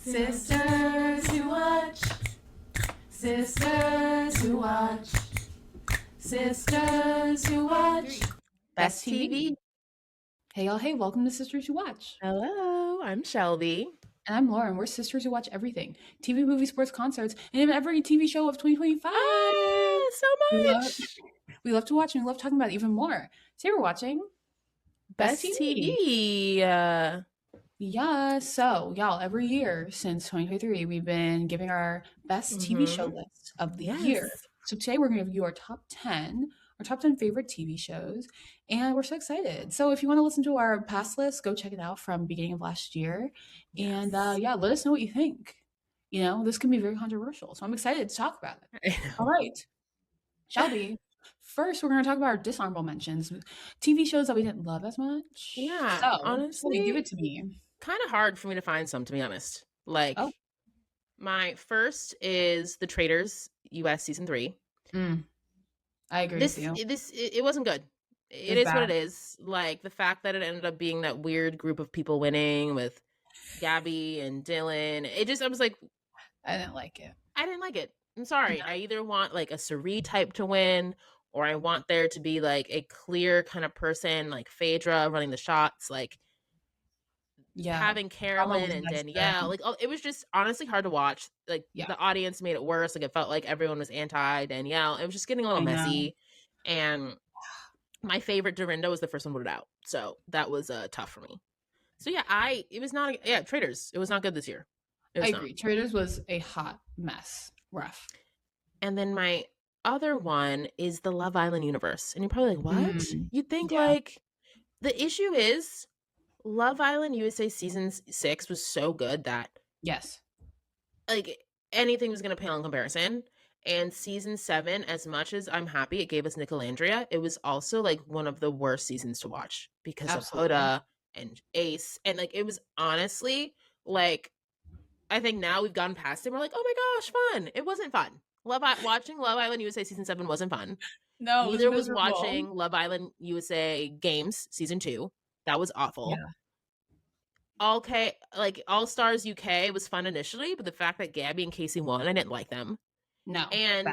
Sisters who watch. Sisters who watch. Sisters who watch. Best TV. Hey y'all, hey, welcome to Sisters Who Watch. Hello, I'm Shelby. And I'm Laura, and we're sisters who watch everything. TV, movie, sports, concerts, and even every TV show of 2025. So much. We love to watch and we love talking about it even more. Today we're watching Best TV. Yeah, so y'all, every year since 2023, we've been giving our best TV show list of the year. So today we're going to give you our top 10 favorite TV shows, and we're so excited. So if you want to listen to our past list, go check it out from beginning of last year. And yeah, let us know what you think. You know, this can be very controversial, so I'm excited to talk about it. All right, Shelby. First, we're going to talk about our dishonorable mentions, TV shows that we didn't love as much. Yeah, so, honestly, give it to me. Kind of hard for me to find some, to be honest. Like, my first is The Traitors US season 3. I agree with you. It wasn't good. It is bad. What it is. Like, the fact that it ended up being that weird group of people winning with Gabby and Dylan. I was like, I didn't like it. I'm sorry. No. I either want like a Suri type to win, or I want there to be like a clear kind of person like Phaedra running the shots, like having Carolyn and Danielle. Like, it was just honestly hard to watch. Like the audience made it worse. Like, it felt like everyone was anti Danielle. It was just getting a little messy. And my favorite Dorinda was the first one voted out, so that was tough for me. So Traitors. It was not good this year. I agree. Traitors was a hot mess. Rough. And then my other one is the Love Island universe. And you're probably like, what? You'd think like the issue is Love Island USA season 6 was so good that like anything was going to pale in comparison. And season 7, as much as I'm happy it gave us Nicolandria, it was also like one of the worst seasons to watch because of Huda and Ace. And like, it was honestly like, I think now we've gone past it. We're like, oh my gosh, fun. It wasn't fun. Watching Love Island USA season 7 wasn't fun. No, neither was watching Love Island USA Games season 2. That was awful. All Stars UK was fun initially, but the fact that Gabby and Casey won, I didn't like them. No. And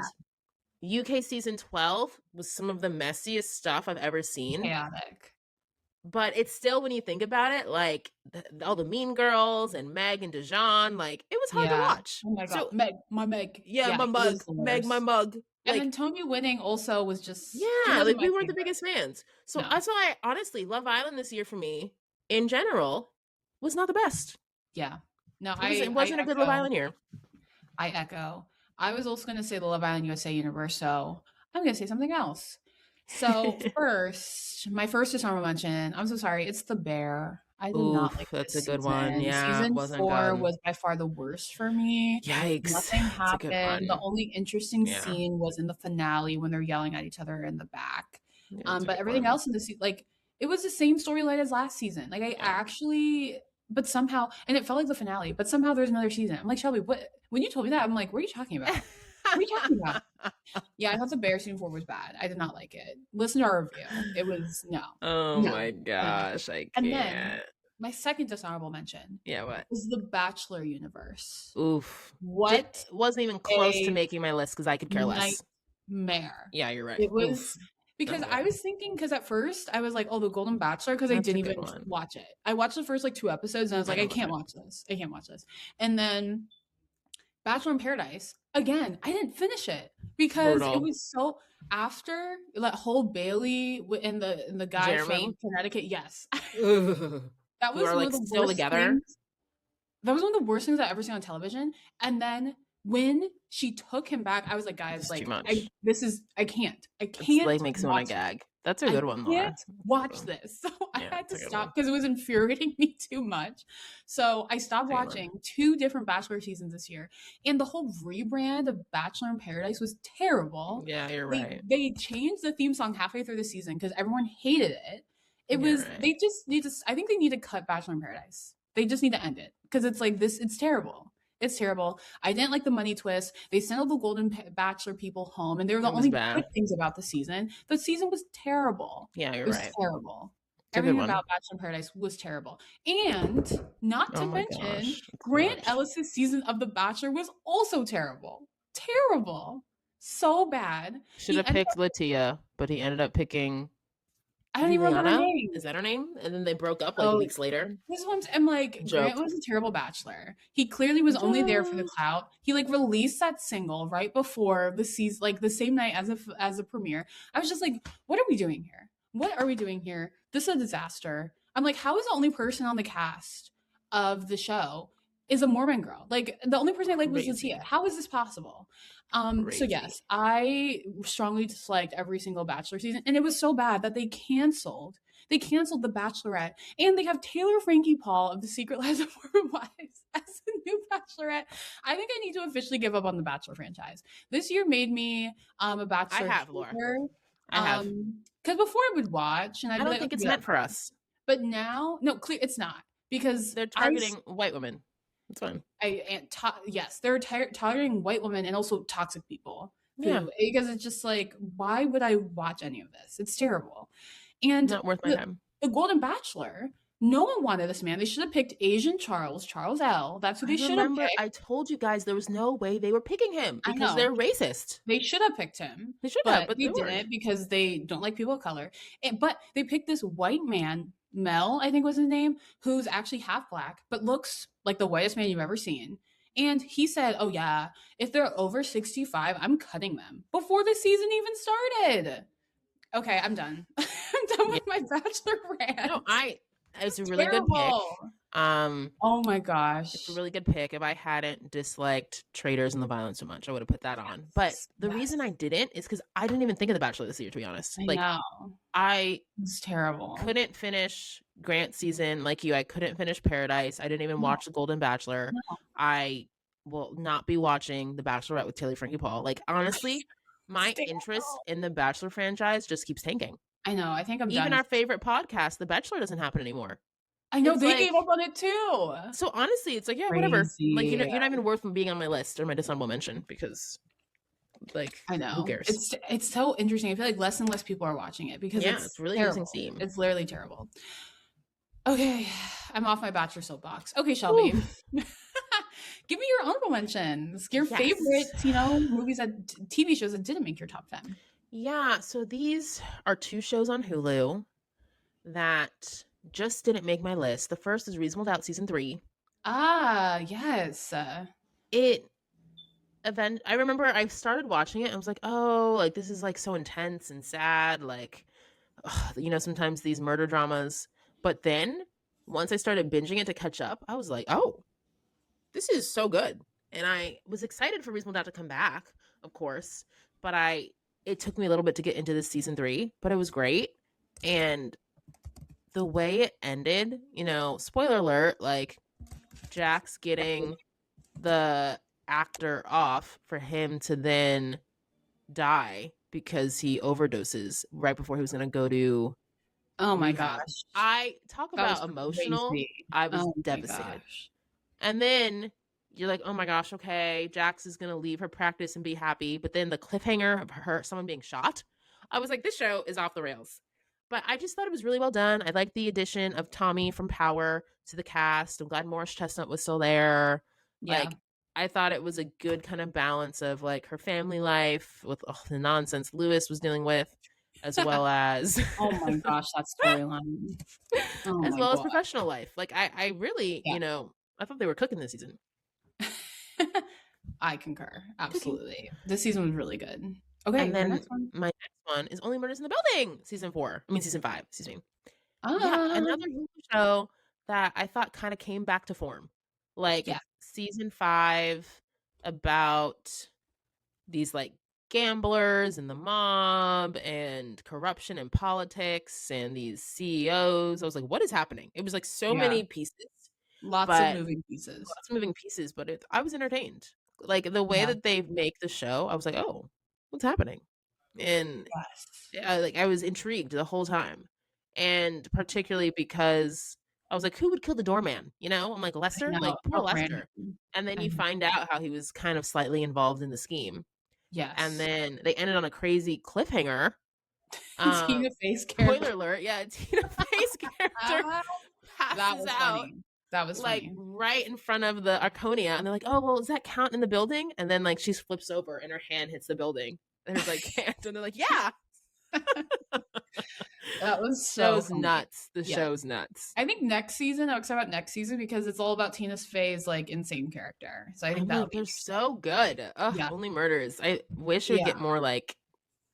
UK season 12 was some of the messiest stuff I've ever seen. Chaotic. But it's still, when you think about it, like all the mean girls and Meg and Dijon, like it was hard to watch. Oh my god, so, Meg, my Meg. My mug. Meg, my mug. And then Tommy winning also was just like we weren't the biggest fans. So that's why, honestly, Love Island this year for me, in general, was not the best. Yeah, no, it wasn't a good Love Island year. I echo. I was also going to say the Love Island USA universe, so I'm going to say something else. So my first dishonorable mention, I'm so sorry, it's The Bear. I did not like that's this a good season. one. Yeah, season 4 was by far the worst for me. Yikes. Nothing happened. The only interesting scene was in the finale when they're yelling at each other in the back. But everything else in the season, like, it was the same storyline as last season. Like, but somehow, and it felt like the finale, but somehow there's another season. I'm like, Shelby, what? When you told me that, I'm like, what are you talking about? What are you talking about? Yeah, I thought The Bear season 4 was bad. I did not like it. Listen to our review. It was Oh my gosh, I can't. And then my second dishonorable mention. What? Was The Bachelor universe. Oof. What? It wasn't even close to making my list because I could care less. Nightmare. Yeah, you're right. It was because I was thinking, because at first I was like, oh, The Golden Bachelor, because I didn't even watch it. I watched the first like 2 episodes and I was like, I can't watch this. And then Bachelor in Paradise, again, I didn't finish it because it was so after that whole Bailey and the guy from Connecticut. Yes. That was one of the still worst together. things. That was one of the worst things I've ever seen on television. And then when she took him back, I was like, guys, like, I can't. It's like makes me want to gag. That's a good one, Laura. I can't watch this. So I had to stop because it was infuriating me too much. So I stopped watching 2 different Bachelor seasons this year. And the whole rebrand of Bachelor in Paradise was terrible. Yeah, you're right. They changed the theme song halfway through the season because everyone hated it. They just need to, I think they need to cut Bachelor in Paradise. They just need to end it because it's like this, it's terrible. It's terrible. I didn't like the money twist. They sent all the Golden Bachelor people home, and they were the only good things about the season. The season was terrible. Yeah, you're right. It was terrible. It's a good Everything one. about Bachelor in Paradise was terrible. And not Oh to my mention, gosh. It's too Grant much. Ellis's season of The Bachelor was also terrible. Terrible. So bad. Should He have ended picked up, Latia, but he ended up picking I don't even remember her Juliana. name. Is that her name? And then they broke up like Oh, weeks later. this one's I'm like, Grant Joke. was a terrible bachelor. He clearly was only there for the Joke. clout. He like released that single right before the season, like the same night as a premiere. I was just like, what are we doing here? What are we doing here? This is a disaster. I'm like, how is the only person on the cast of the show is a Mormon girl? Like the only person I like was Latia. Crazy. How is this possible? So Crazy. yes, I strongly disliked every single Bachelor season, and it was so bad that they canceled The Bachelorette, and they have Taylor Frankie Paul of The Secret Lives of Mormon Wives as the new Bachelorette. I think I need to officially give up on the Bachelor franchise. This year made me a I Bachelor have, Laura. hater. I have. Because before I would watch and I'd I be don't like, think okay, it's that's meant for fine. us. But now, no, clear, it's not because They're targeting white women. It's fine. yes, they're targeting white women and also toxic people Yeah. who because it's just like, why would I watch any of this? It's terrible. And Not worth my time. the Golden Bachelor, no one wanted this man. They should have picked Asian Charles, Charles L. That's who I they should have remember picked. I told you guys there was no way they were picking him I because know. they're racist. They should have picked him, They should have, but but they they weren't. didn't because they don't like people of color. But they picked this white man, Mel, I think was his name, who's actually half black, but looks like the whitest man you've ever seen. And he said, oh, yeah, if they're over 65, I'm cutting them before the season even started. Okay, I'm done. I'm done Yeah. with my Bachelor No, rant. it's a really good pick. Terrible. Um, Oh my it's a gosh. really good pick. If I hadn't disliked Traitors and the Violence so much, I would have put that on. But the reason I Yes. didn't is because I didn't even think of The Bachelor this year, to be honest. I Like, know. I It's terrible. couldn't finish Grant season like you. I couldn't finish Paradise. I didn't even No, watch The Golden Bachelor. no. I will not be watching The Bachelorette with Taylor Frankie Paul. Like, honestly, It's my interest terrible. in the Bachelor franchise just keeps tanking. I know. I think I'm Even done. our favorite podcast, The Bachelor, doesn't happen anymore. I know It's they like, gave up on it too. so honestly, it's like, yeah, whatever. Like, Crazy. you're not even worth being on my list or my dishonorable mention because, like, I who know. cares? It's so interesting. I feel like less and less people are watching it because Yeah, it's it's really losing terrible. steam. It's literally terrible. Okay, I'm off my Bachelor soapbox. Okay, Shelby. Oof. Give me your honorable mentions. Your Yes. favorites, movies that TV shows that didn't make your top 10. Yeah, so these are two shows on Hulu that just didn't make my list. The first is Reasonable Doubt season 3. Ah, yes. I remember I started watching it and I was like, oh, like this is like so intense and sad, like sometimes these murder dramas. But then once I started binging it to catch up, I was like, oh, this is so good. And I was excited for Reasonable Doubt to come back, of course, but it took me a little bit to get into this season 3, but it was great. And the way it ended, spoiler alert, like Jack's getting the actor off for him to then die because he overdoses right before he was going to go to Oh my rehab. gosh. I talk That was about emotional. crazy. I was Oh my devastated. gosh. And then you're like, oh my gosh, okay, Jax is going to leave her practice and be happy. But then the cliffhanger of someone being shot, I was like, this show is off the rails. But I just thought it was really well done. I liked the addition of Tommy from Power to the cast. I'm glad Morris Chestnut was still there. Yeah. Like, I thought it was a good kind of balance of like her family life with the nonsense Lewis was dealing with, as well as Oh my gosh, that storyline. Oh as my well as god. professional life. Like I really, Yeah. I thought they were cooking this season. I concur. Cooking. Absolutely. This season was really good. Okay, And your then next one. my next one is Only Murders in the Building, season 5, excuse me. Yeah, another Hulu show that I thought kind of came back to form. Like Yeah. season 5 about these like gamblers and the mob and corruption and politics and these CEOs. I was like, what is happening? It was like so Yeah. many pieces. Lots of But moving pieces. lots of moving pieces, but I was entertained. Like the way Yeah. that they make the show, I was like, oh, what's happening? And Yes. I was intrigued the whole time. And particularly because I was like, who would kill the doorman? I'm like, I Lester? know. Like, poor How random. Lester. And then I you know. find out how he was kind of slightly involved in the scheme. And Yes. then they ended on a crazy cliffhanger Tina Fey's Spoiler character. alert, yeah, Tina Fey's character Ah, that passes was out funny. That was like funny. right in front of the Arconia, and they're like, "Oh, well, does that count in the building?" And then like she flips over and her hand hits the building. There's like can't, and they're like, "Yeah." That was so Show's funny. nuts. The Yeah. show's nuts. I think next season, I'm excited about next season because it's all about Tina Fey's like insane character. So I think I'm that'll like, be they're interesting. so good. Ugh, Yeah. only murders. I wish it would Yeah. get more like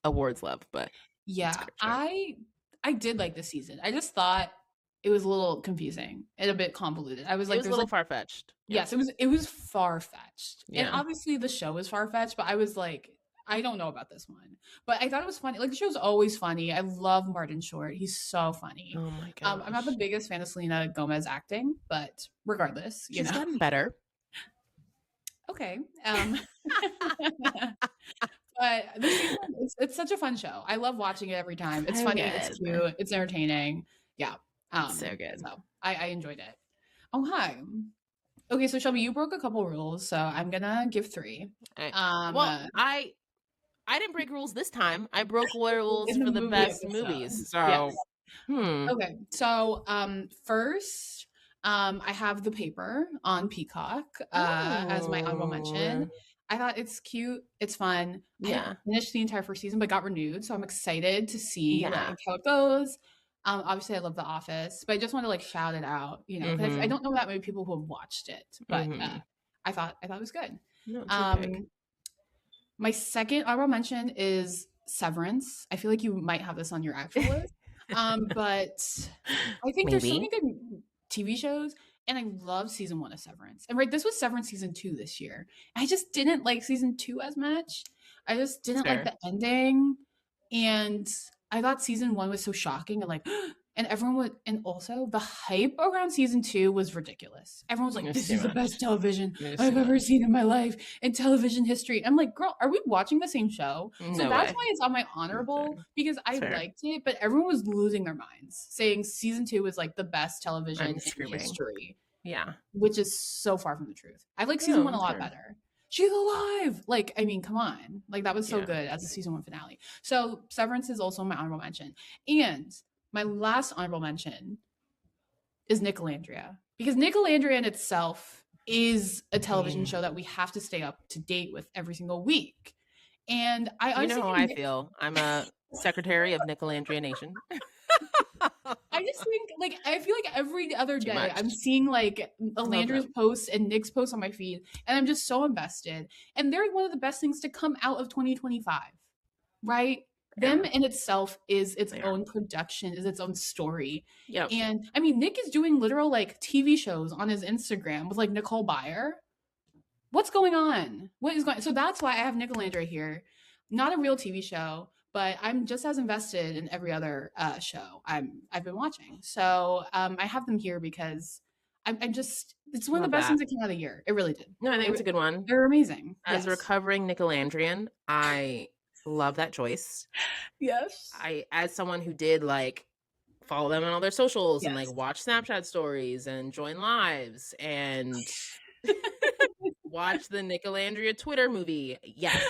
awards love, but it's a Yeah. great show. I did like this season. I just thought it was a little confusing and a bit convoluted. I was It like, was a there's little like far fetched. Yeah. yes, it was far fetched. And Yeah. obviously the show is far fetched, but I was like, I don't know about this one. But I thought it was funny. Like the show's always funny. I love Martin Short. He's so funny. Oh my I'm not the gosh. biggest fan of Selena Gomez acting, but regardless, She's gotten better. Okay. But the season, it's such a fun show. I love watching it every time. It's So funny, it's good. cute, it's entertaining. Yeah. So good. So I enjoyed it. Oh hi. Okay, so Shelby, you broke a couple rules, so I'm gonna give three. I, Um well, uh, I didn't break rules this time. I broke rules in the for the movie best episode. movies. Yes. So, Okay. So first, I have The Paper on Peacock as my honorable mention. Oh, I thought it's cute, it's fun. I didn't yeah, finish the entire first season, but got renewed, so I'm excited to see yeah. like how it goes. Obviously, I love The Office, but I just want to like shout it out, because I Mm-hmm. don't know that many people who have watched it, but Mm-hmm. I thought it was good. No, it's a good pick. Um, my second honorable mention is Severance. I feel like you might have this on your actual list, but I think there's so Maybe. many good TV shows, and I love season one of Severance. And right, this was Severance season two this year. I just didn't like season two as much. I just It's didn't like fair. the ending, and I thought season one was so shocking and like, and everyone would, and also the hype around season two was ridiculous. Everyone was like, It's "This too is the much. best television It's too I've ever much. seen in my life in television history." I'm like, "Girl, are we watching the same show?" So No that's way. why it's on my It's honorable fair. because I It's fair. liked it, but everyone was losing their minds, saying season two was like the best television I'm in screaming. history, Yeah. which is so far from the truth. I like season No, one a it's lot fair. better. She's alive. Like, I mean, come on. Like, that was so Yeah. good as a season one finale. So, Severance is also my honorable mention. And my last honorable mention is Nicolandria. Because Nicolandria in itself is a television show Queen. that we have to stay up to date with every single week. And I You know honestly how I think feel. I'm a secretary of Nicolandria Nation. I just think like I feel like every other Too day much. I'm seeing like Love Alandra's them. posts and Nick's posts on my feed, and I'm just so invested. And they're one of the best things to come out of 2025, right? Them Yeah, in itself is its they are. own production, is its own story. Yep. And I mean, Nick is doing literal like TV shows on his Instagram with like Nicole Byer. What's going on? What is going? So that's why I have Nicolandra here. Not a real TV show, but I'm just as invested in every other show I've been watching. So I have them here because I'm just it's one of Love the best that. things that came out of the year. It really did. No, I think it's a good one. They're amazing. As a Yes. recovering Nicolandrian, I love that choice. Yes. As someone who did like follow them on all their socials and like Yes. watch Snapchat stories and join lives and watch the Nicolandria Twitter movie. Yes,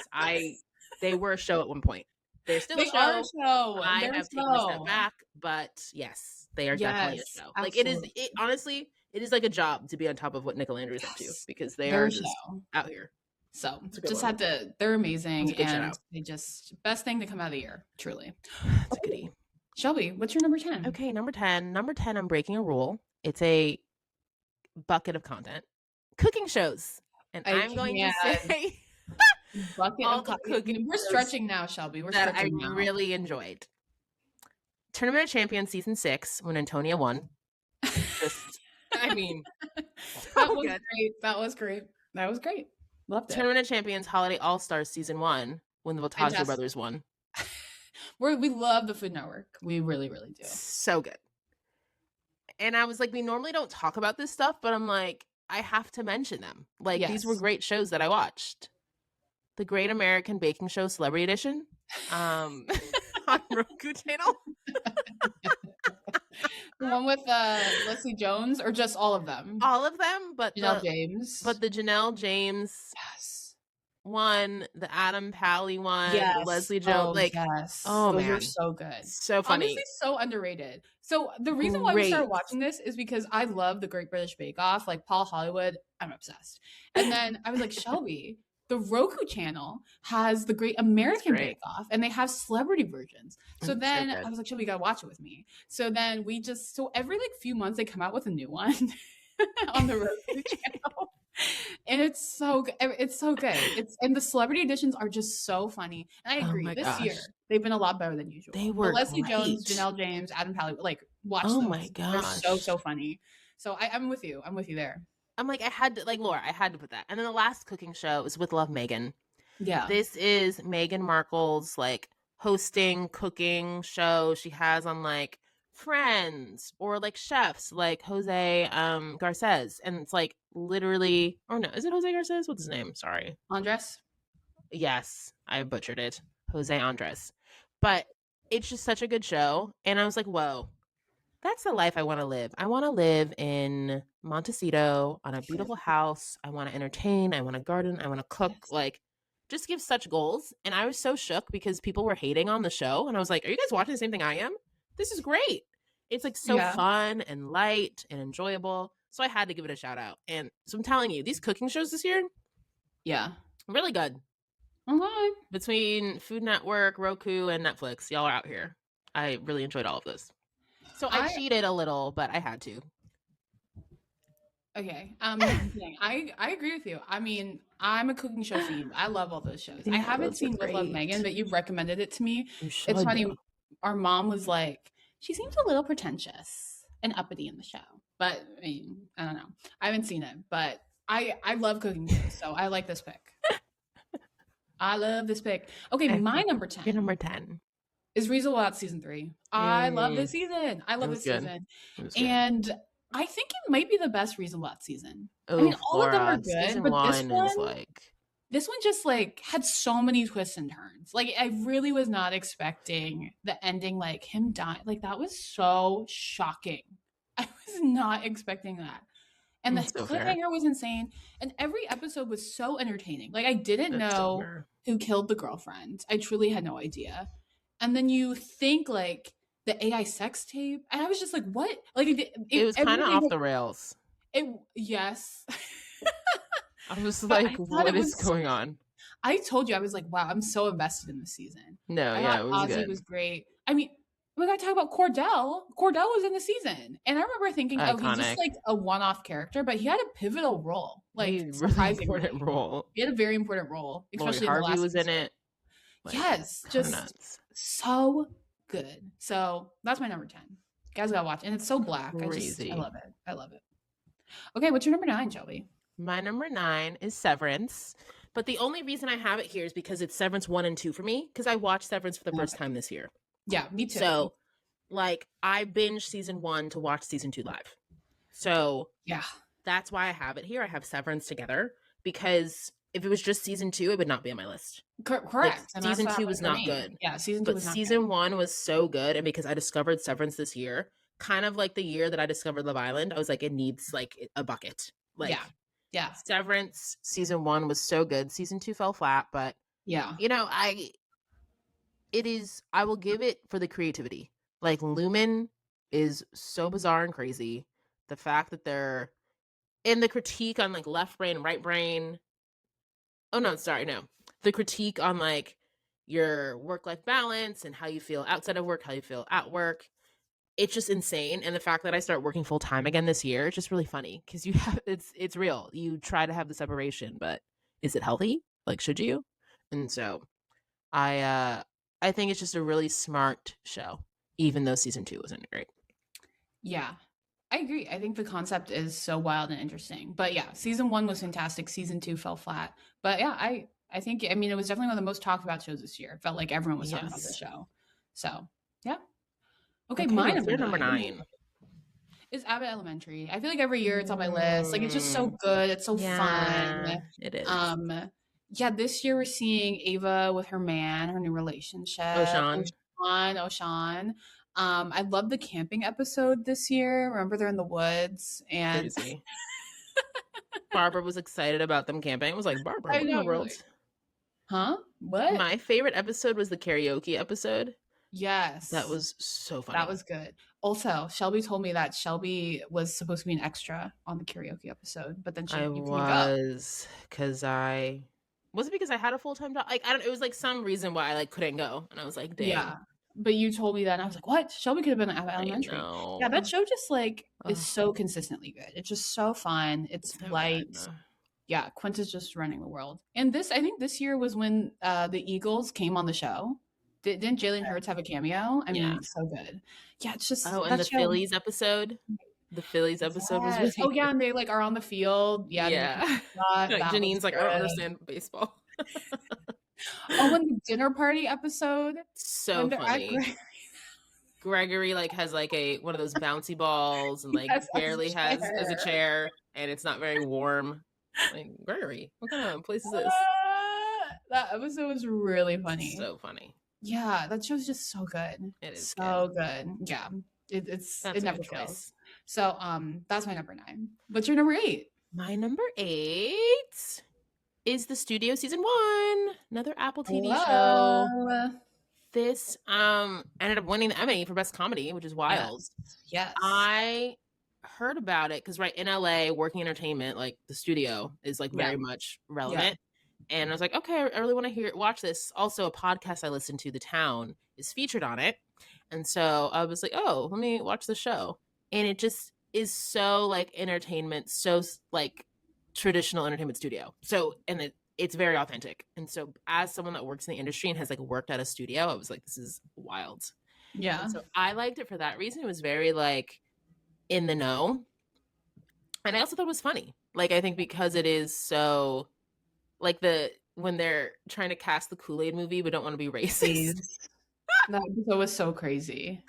they were a show at one point. They're still a They are a show. show. I They're a have taken a step show. back, but yes, they are definitely Yes. a show. Like Absolutely. honestly, it is like a job to be on top of what Nicolandria is up to Yes. because they They're are a just show. out here. So It's a good just one. had to, they're It's amazing a good shout and out. they just best thing to come out of the year, truly. It's a goodie. Shelby, what's your number 10? Okay, number 10. Number 10, I'm breaking a rule. It's a bucket of content. Cooking shows. And I I'm going to can't. say Bucket all of the coffee. cooking We're shows stretching now, Shelby. We're that I stretching now. really enjoyed. Tournament of Champions season 6 when Antonia won. Just, I mean, That so was good. great. That was great. That was great. Loved it. Tournament of Champions Holiday All Stars season 1 when the Voltaggio Fantastic. brothers won. We love the Food Network. We really, really do. So good. And I was like, we normally don't talk about this stuff, but I'm like, I have to mention them. Like, these were Yes. great shows that I watched. The Great American Baking Show Celebrity Edition on Roku channel. The one with Leslie Jones or just all of them? All of them, but Janelle James. But the Janelle James Yes. one, the Adam Pally one, the Yes. Leslie Jones, Oh, like, yes. oh Those are man, so good. so Honestly, funny. so underrated. So the reason why we started Great. watching this is because I love the Great British Bake Off, like Paul Hollywood. I'm obsessed. And then I was like, Shelby, the Roku channel has the Great It's American great. Bake Off, and they have celebrity versions. So So then I good. was like, Shelby, you gotta watch it with me. So then we just so every like few months they come out with a new one on the Roku channel. And it's so good. It's so good. It's and the celebrity editions are just so funny. And I Oh agree. my This gosh. year they've been a lot better than They usual. But were Leslie Jones, great. Janelle James, Adam Pally, like watch Oh my those. They're so gosh. so funny. So I'm with you. I'm with you there. I'm like, I had to, like, Laura, I had to put that. And then the last cooking show is With Love, Megan. Yeah. This is Meghan Markle's like hosting cooking show she has on like Friends or like chefs like Jose Garces. And it's like literally, or no, is it Jose Garces? What's his name? Sorry. Andres. Yes, I butchered it. Jose Andres. But it's just such a good show. And I was like, whoa, that's the life I want to live. I want to live in Montecito on a beautiful house. I want to entertain. I want to garden. I want to cook. Yes. Like, just give such goals. And I was so shook because people were hating on the show. And I was like, are you guys watching the same thing I am? This is great. It's like so Yeah. fun and light and enjoyable. So I had to give it a shout out. And so I'm telling you, these cooking shows this year, Yeah. really good. Okay. Between Food Network, Roku, and Netflix, y'all are out here. I really enjoyed all of this. So I cheated a little, but I had to. Okay. I agree with you. I mean, I'm a cooking show fiend. I love all those shows. I Yeah, haven't those are seen With Love great. Megan, but you've recommended it to me. You It's should. funny. Our mom was like, she seems a little pretentious and uppity in the show. But I mean, I don't know. I haven't seen it, but I love cooking shows, so I like this pick. I love this pick. Okay, my number 10. Your number 10 is Reasonable Out season 3. I love this season. I love this season. And I think it might be the best Reasonable Out season. I mean, all of them are good, but this one just like had so many twists and turns. Like I really was not expecting the ending, like him dying. Like that was so shocking. I was not expecting that. And the cliffhanger was insane. And every episode was so entertaining. Like I didn't know who killed the girlfriend. I truly had no idea. And then you think like the AI sex tape, and I was just like, "What?" Like it was kind of off the rails. Yes. I was like, "What is going on?" I told you, I was like, "Wow, I'm so invested in this season." No, I yeah, it was Ozzy good. was great. I mean, we gotta talk about Cordell. Cordell was in the season, and I remember thinking, "Oh, he's just like a one-off character," but he had a pivotal role, like really important role. He had a very important role, especially Harvey in the last was in it. Like, yes, just nuts. So good. So that's my number 10. You guys gotta watch, and it's so black. Crazy. I love it. I love it. Okay, what's your number 9, Shelby? My number 9 is Severance. But the only reason I have it here is because it's Severance 1 and 2 for me, because I watched Severance for the first time this year. Yeah, me too. So, like, I binged season 1 to watch season 2 live. So, yeah, that's why I have it here. I have Severance together, because if it was just season 2, it would not be on my list. Correct. Like, season 2 was not good. Yeah, season 2 was not good. But season 1 was so good, and because I discovered Severance this year, kind of like the year that I discovered Love Island, I was like, it needs, like, a bucket. Like, yeah. Severance season 1 was so good. Season 2 fell flat, but yeah, you know, I will give it for the creativity. Like Lumen is so bizarre and crazy. The fact that they're in the critique on like left brain, right brain. Oh no, sorry, no. The critique on like your work-life balance and how you feel outside of work, how you feel at work. It's just insane. And the fact that I start working full time again this year, it's just really funny because you have it's real. You try to have the separation, but is it healthy? Like, should you? And so I think it's just a really smart show, even though season 2 wasn't great. Yeah, I agree. I think the concept is so wild and interesting. But yeah, season 1 was fantastic. Season 2 fell flat. But yeah, I think, I mean, it was definitely one of the most talked about shows this year. It felt like everyone was talking about the show. So yeah. Okay, my number 9 is Abbott Elementary. I feel like every year it's on my list. Like it's just so good. It's so fun. It is. Yeah, this year we're seeing Ava with her man, her new relationship. Oshan. I love the camping episode this year. Remember they're in the woods and crazy. Barbara was excited about them camping. I was like, Barbara, what in the world? Huh? What? My favorite episode was the karaoke episode. That Yes. was so That funny. was good. Also, Shelby told me that Shelby was supposed to be an extra on the karaoke episode, but then I you couldn't go. was because I was it because I had a full time job? Like I don't. It was like some reason why I like couldn't go, and I was like, dang. Yeah. But you told me that and I was like, "What? Shelby could have been at I elementary." Yeah, that know. show just like is Ugh, so consistently good. It's just so fun. it's It's so light. good. Yeah, Quint is just running the world. And this, I think this year was when the Eagles came on the show. Didn't Jalen Hurts have a cameo? I Yeah. mean, so good. Yeah, it's just Oh, and that the show. Phillies episode. The Phillies episode was Yes. really Oh yeah, good. and they like are on the field. Yeah, in the parking Yeah. lot. Like That was Janine's like, I don't good. understand baseball. Oh, and the dinner party episode So when they're at funny. Gregory like has like a one of those bouncy balls and like yes, as a barely has as a chair. chair and it's not very warm. Like Gregory, what kind of place is this? That episode was really funny. So funny. Yeah, that show's just so good. It is good. So good. Yeah. It That's a never good fails. choice. So that's my number 9. What's your number 8? My number 8 is the Studio Season 1, another Apple TV show. Hello. This ended up winning the Emmy for Best Comedy, which is Yes. wild. Yes. I heard about it because right in LA, working entertainment, like the studio is like Yeah. very much Yeah. relevant. And I was like, okay, I really want to watch this. Also, a podcast I listen to, The Town, is featured on it. And so I was like, oh, let me watch the show. And it just is so like entertainment, so like traditional entertainment studio. So, and it's very authentic. And so as someone that works in the industry and has like worked at a studio, I was like, this is wild. Yeah. And so I liked it for that reason. It was very like in the know. And I also thought it was funny. Like I think because it is so like when they're trying to cast the Kool-Aid movie but don't want to be racist. Please. That episode was so crazy.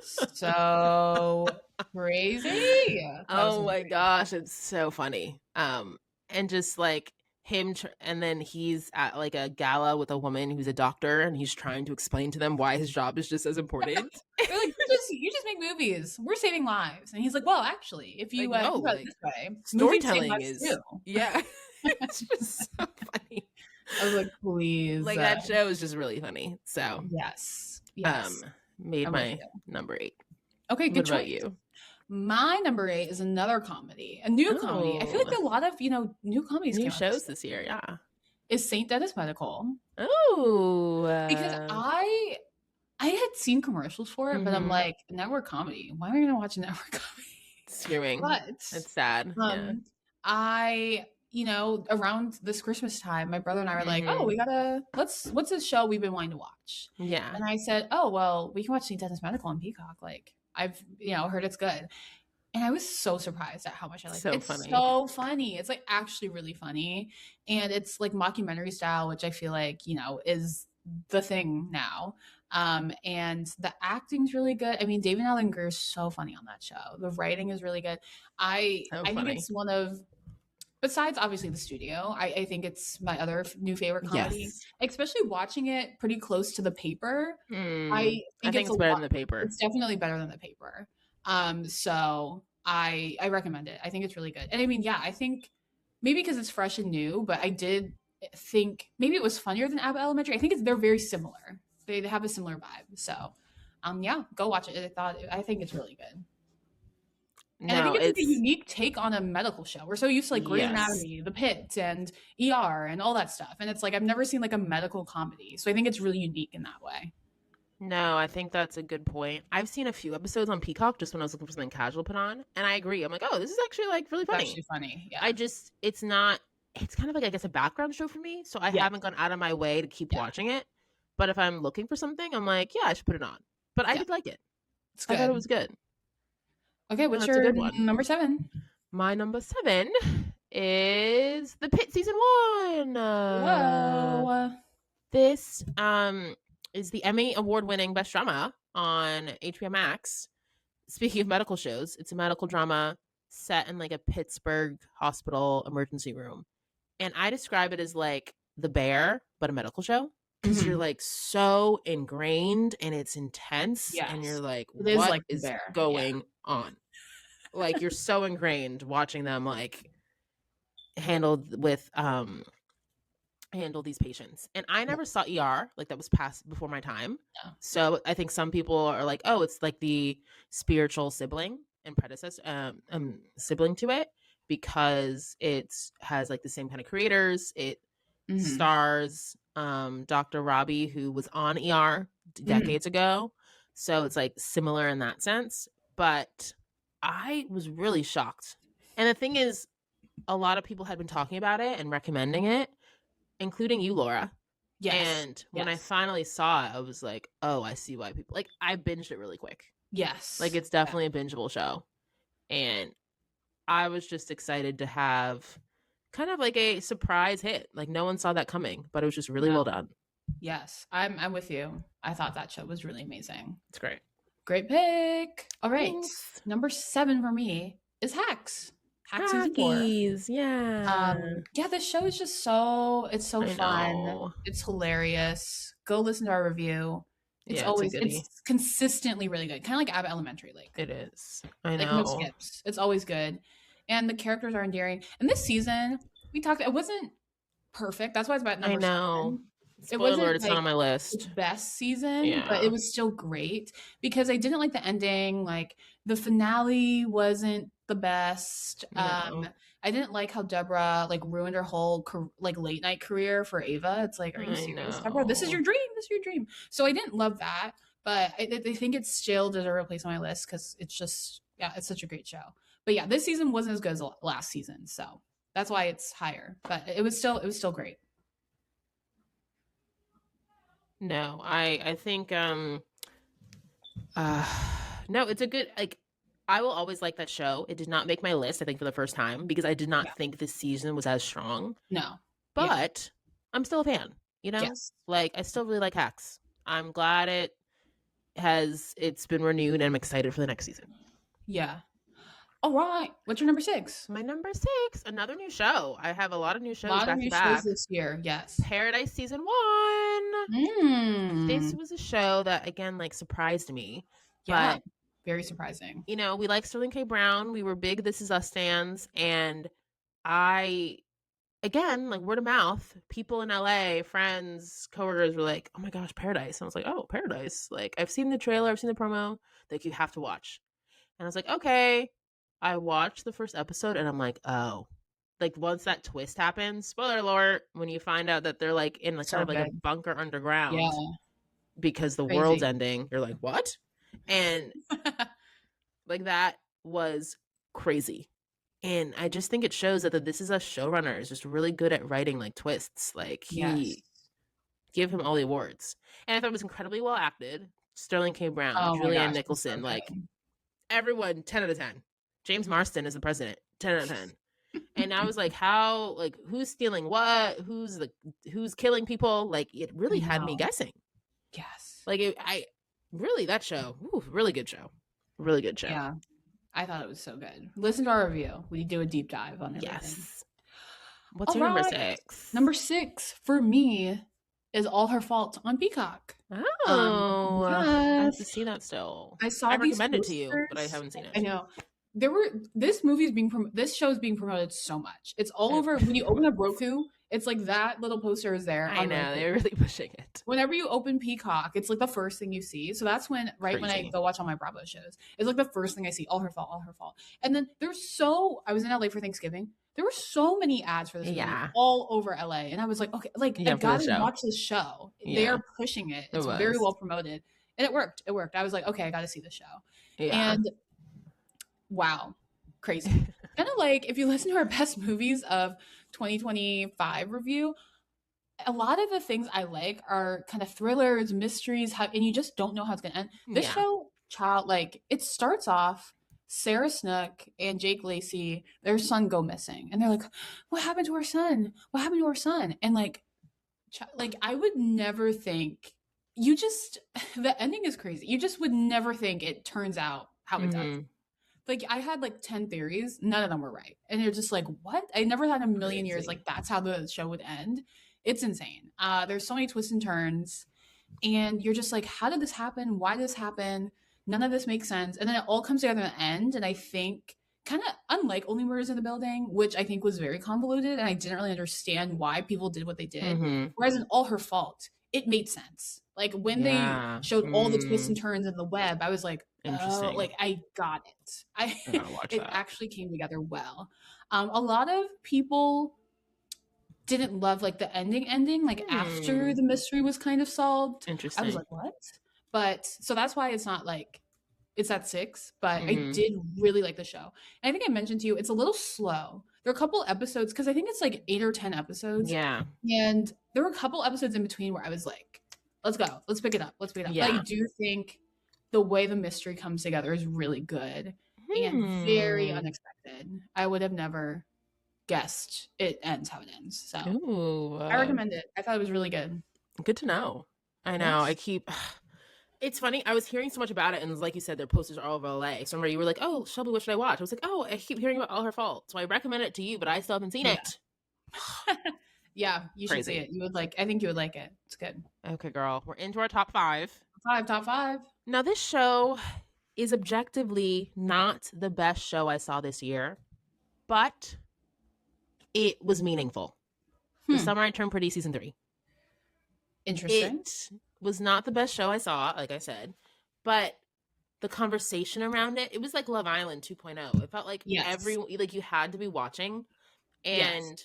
So crazy. Oh my gosh, it's so funny. And just like him and then he's at like a gala with a woman who's a doctor and he's trying to explain to them why his job is just as important. They're like, you just make movies. We're saving lives. And he's like, well, actually, if you like, no, think about like, it this way, storytelling is too. Yeah. It's just so funny. I was like, please. Like that show is just really funny. So yes. Made my number 8. Okay, good choice. What about choice. you? My number 8 is another comedy, a new comedy. I feel like a lot of new comedies, new shows this year. Yeah, is Saint Dennis Medical. Oh, because I had seen commercials for it, but I'm like, network comedy. Why am I going to watch a network comedy? Screaming. But it's sad. I around this Christmas time, my brother and I were like, oh, we gotta what's this show we've been wanting to watch? Yeah. And I said, oh, well, we can watch St. Dennis Medical on Peacock. Like I've heard it's good. And I was so surprised at how much I liked it. It's funny. So funny. It's like actually really funny. And it's like mockumentary style, which I feel like, is the thing now. And the acting's really good. I mean, David Allen Greer is so funny on that show. The writing is really good. I think it's one of, besides obviously the studio, I think it's my other new favorite comedy. Yes. Especially watching it pretty close to the paper. I think it's better than the paper. It's definitely better than the paper. So I recommend it. I think it's really good. And I mean, yeah, I think maybe because it's fresh and new, but I did think maybe it was funnier than Abbott Elementary. I think they're very similar. They have a similar vibe. So yeah, go watch it. I think it's really good. And I think it's like a unique take on a medical show. We're so used to like Grey's Anatomy, The Pit, and ER and all that stuff. And it's like I've never seen like a medical comedy. So I think it's really unique in that way. No, I think that's a good point. I've seen a few episodes on Peacock just when I was looking for something casual to put on, and I agree. I'm like, oh, this is actually like really funny. It's actually funny. Yeah. It's kind of like I guess a background show for me, so I haven't gone out of my way to keep watching it. But if I'm looking for something, I'm like, yeah, I should put it on. But I did like it. I thought it was good. Okay, what's your number 7? My number 7 is The Pit Season 1. Whoa. This is the Emmy award-winning Best Drama on HBO Max. Speaking of medical shows, it's a medical drama set in like a Pittsburgh hospital emergency room. And I describe it as like The Bear, but a medical show. Because you're like so ingrained and it's intense. Yes. And you're like, what is going on? Like you're so ingrained watching them like handled with handle these patients. And I Yeah. never saw ER, like that was past before my time. Yeah. So I think some people are like, oh, it's like the spiritual sibling and predecessor sibling to it because it has like the same kind of creators. It Mm-hmm. stars Dr. Robbie, who was on ER Mm-hmm. decades ago. So it's like similar in that sense. But I was really shocked. And the thing is, a lot of people had been talking about it and recommending it, including you, Laura. Yes. And when I Yes. finally saw it, I was like, oh, I see why people like I binged it really quick. Like Yes. it's definitely a bingeable show. And I was just excited to have kind of like a surprise hit. Like no one saw that coming, but it was just really No. well done. Yes. I'm with you. I thought that show was really amazing. It's great. Great pick. All right. Thanks. Number 7 for me is Hacks. Hacks season 4. Hackies. Yeah. Yeah, this show is just it's so I fun. know. It's hilarious. Go listen to our review. Yeah, it's a goodie. It's consistently really good. Kind of like Abbott Elementary, It is. I like no know. skips. It's always good. And the characters are endearing. And this season, it wasn't perfect. That's why it's about I number know. 7. It Spoiler alert, wasn't it's not like on my the list. best season, but it Yeah. was still great because I didn't like the ending. Like the finale wasn't the best. No. I didn't like how Deborah like ruined her whole like late night career for Ava. It's like, are you I serious, Deborah? This is your know. dream. This is your dream. So I didn't love that, but I think it still deserves a place on my list because it's just yeah, it's such a great show. But yeah, this season wasn't as good as last season, so that's why it's higher. But it was still great. No. I think uh no, it's a good like I will always like that show. It did not make my list, I think, for the first time because I did not Yeah. think this season was as strong. No. Yeah. But I'm still a fan, you know? Yes. Like I still really like Hacks. I'm glad it's been renewed and I'm excited for the next season. Yeah. All right. What's your number 6? My number 6, another new show. I have a lot of new A shows lot of back to new shows back. this year. Yes. Paradise season 1. This Mm. was a show that again like surprised me. Yeah. But Very surprising. you know, we like Sterling K. Brown. We were big This Is Us stands, and I again, like word of mouth, people in LA, friends, coworkers were like, "Oh my gosh, Paradise!" And I was like, "Oh, Paradise!" Like I've seen the trailer, I've seen the promo. Like you have to watch. And I was like, "Okay." I watched the first episode, and I'm like, "Oh." Like once that twist happens, spoiler alert, when you find out that they're like in like kind So of like a good. bunker Yeah. underground because the world's Crazy. ending, you're like, "What?" And like that was crazy. And I just think it shows that the This Is Us showrunner is just really good at writing like twists. Like Yes. he give him all the awards. And I thought it was incredibly well acted. Sterling K. Brown, Oh my Julianne gosh. It's so Nicholson, like good. everyone 10 out of 10. James Marston is the president, 10 out of 10. And I was like, how like who's stealing what? Who's killing people? Like it really I had me know. guessing. Yes. Like I really that show. Ooh, really good show. Really good show. Yeah. I thought it was so good. Listen to our review. We do a deep dive on everything. Yes. What's All your number right. 6? Number 6 for me is All Her Fault on Peacock. Oh, I have to Yes. see that still. I I saw these recommend it to you, but I posters. haven't seen I it. know. This show is being promoted so much. It's all over when you open Everyone. up Roku, it's like that little poster is there I on know, Roku. they're really pushing it. Whenever you open Peacock, it's like the first thing you see. So that's right when I Crazy. go watch all my Bravo shows. It's like the first thing I see. All Her Fault, All Her Fault. And then I was in LA for Thanksgiving. There were so many ads for this movie Yeah. all over LA. And I was like, okay, like I Yeah, for the gotta show. watch this show. They Yeah, are pushing it. it It's very was. well promoted. And it worked. It worked. I was like, okay, I gotta see the show. Yeah. And wow, crazy. Kind of like if you listen to our best movies of 2025 review, a lot of the things I like are kind of thrillers, mysteries, and you just don't know how it's going to end. This Yeah. show, like, it starts off Sarah Snook and Jake Lacey, their son go missing. And they're like, what happened to our son? What happened to our son? And like I would never think the ending is crazy. You just would never think it turns out how it does. Mm-hmm. Like I had like 10 theories, none of them were right. And you're just like, what? I never thought in a million years Crazy. like that's how the show would end. It's insane. There's so many twists and turns, and you're just like, how did this happen? Why did this happen? None of this makes sense. And then it all comes together in the end. And I think kind of unlike Only Murders in the Building, which I think was very convoluted, and I didn't really understand why people did what they did. Mm-hmm. Whereas in All Her Fault, it made sense. Like when they Yeah. showed all the twists and turns in the web, I was like, oh, Interesting. like I got it. I gotta watch It that. actually came together well. A lot of people didn't love like the ending like after Hmm. the mystery was kind of solved. I was Interesting. like, what? But so that's why it's not like it's at 6, but I Mm-hmm. did really like the show. And I think I mentioned to you it's a little slow. There are a couple episodes because I think it's like 8 or 10 episodes, Yeah. and there were a couple episodes in between where I was like, let's go, let's pick it up, let's pick it up. But I Yeah. do think the way the mystery comes together is really good and very Hmm. unexpected. I would have never guessed it ends how it ends. So Ooh. I recommend it. I thought it was really good. Good to know. I know. I Yes. keep. It's funny. I was hearing so much about it, and like you said, their posters are all over LA. So remember, you were like, "Oh, Shelby, what should I watch?" I was like, "Oh, I keep hearing about All Her Fault, so I recommend it to you, but I still haven't seen Yeah. it." Yeah, you should see Crazy. it. You would like I think you would like it. It's good. Okay, girl, we're into our top five. Top 5. Now, this show is objectively not the best show I saw this year, but it was meaningful. The Hmm. Summer I Turned Pretty season 3. Interesting. It was not the best show I saw, like I said, but the conversation around it, it was like Love Island 2.0. It felt like Yes. like you had to be watching, Yes. and